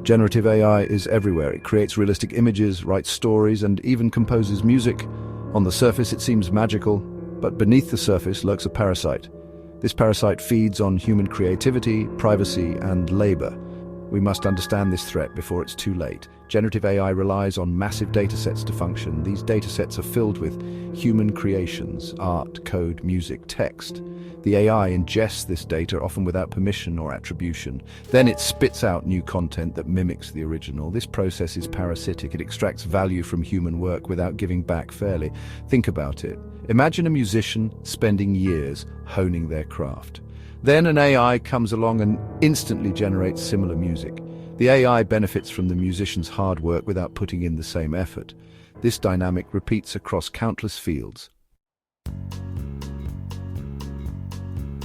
Generative AI is everywhere. It creates realistic images, writes stories, and even composes music. On the surface, it seems magical, but beneath the surface lurks a parasite. This parasite feeds on human creativity, privacy, and labor. We must understand this threat before it's too late. Generative AI relies on massive datasets to function. These datasets are filled with human creations, art, code, music, text. The AI ingests this data, often without permission or attribution. Then it spits out new content that mimics the original. This process is parasitic. It extracts value from human work without giving back fairly. Think about it. Imagine a musician spending years honing their craft. Then an AI comes along and instantly generates similar music. The AI benefits from the musician's hard work without putting in the same effort. This dynamic repeats across countless fields.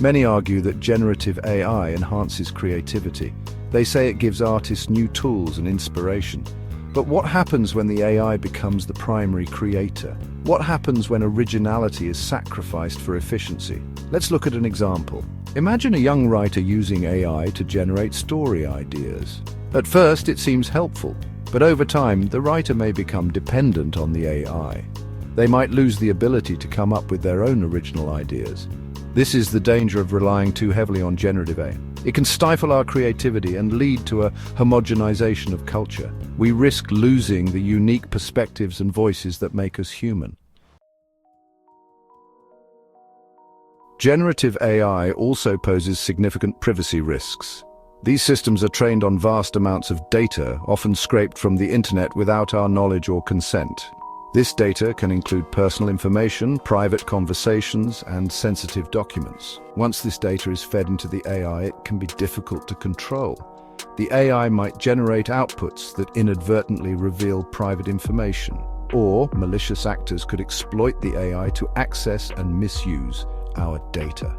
Many argue that generative AI enhances creativity. They say it gives artists new tools and inspiration. But what happens when the AI becomes the primary creator? What happens when originality is sacrificed for efficiency? Let's look at an example. Imagine a young writer using AI to generate story ideas. At first, it seems helpful, but over time, the writer may become dependent on the AI. They might lose the ability to come up with their own original ideas. This is the danger of relying too heavily on generative AI. It can stifle our creativity and lead to a homogenization of culture. We risk losing the unique perspectives and voices that make us human. Generative AI also poses significant privacy risks. These systems are trained on vast amounts of data, often scraped from the internet without our knowledge or consent. This data can include personal information, private conversations, and sensitive documents. Once this data is fed into the AI, it can be difficult to control. The AI might generate outputs that inadvertently reveal private information, or malicious actors could exploit the AI to access and misuse our data.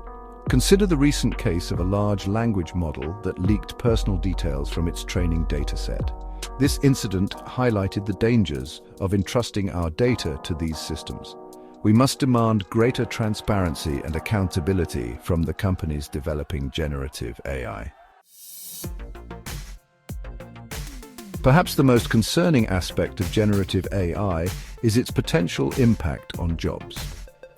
Consider the recent case of a large language model that leaked personal details from its training dataset. This incident highlighted the dangers of entrusting our data to these systems. We must demand greater transparency and accountability from the companies developing generative AI. Perhaps the most concerning aspect of generative AI is its potential impact on jobs.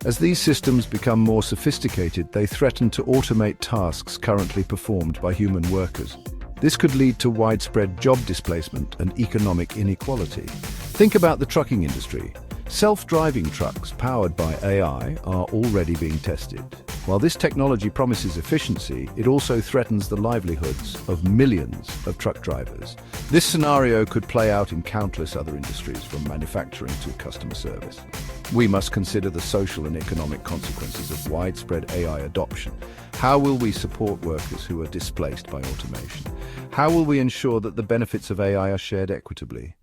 As these systems become more sophisticated, they threaten to automate tasks currently performed by human workers. This could lead to widespread job displacement and economic inequality. Think about the trucking industry. Self-driving trucks powered by AI are already being tested. While this technology promises efficiency, it also threatens the livelihoods of millions of truck drivers. This scenario could play out in countless other industries, from manufacturing to customer service. We must consider the social and economic consequences of widespread AI adoption. How will we support workers who are displaced by automation? How will we ensure that the benefits of AI are shared equitably?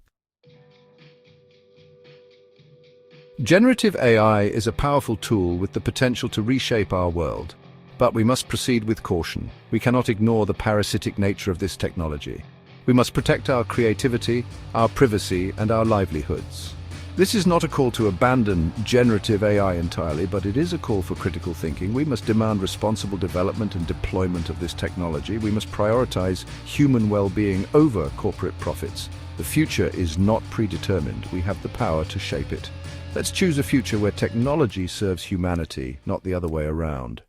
Generative AI is a powerful tool with the potential to reshape our world, but we must proceed with caution. We cannot ignore the parasitic nature of this technology. We must protect our creativity, our privacy, and our livelihoods. This is not a call to abandon generative AI entirely, but it is a call for critical thinking. We must demand responsible development and deployment of this technology. We must prioritize human well-being over corporate profits. The future is not predetermined. We have the power to shape it. Let's choose a future where technology serves humanity, not the other way around.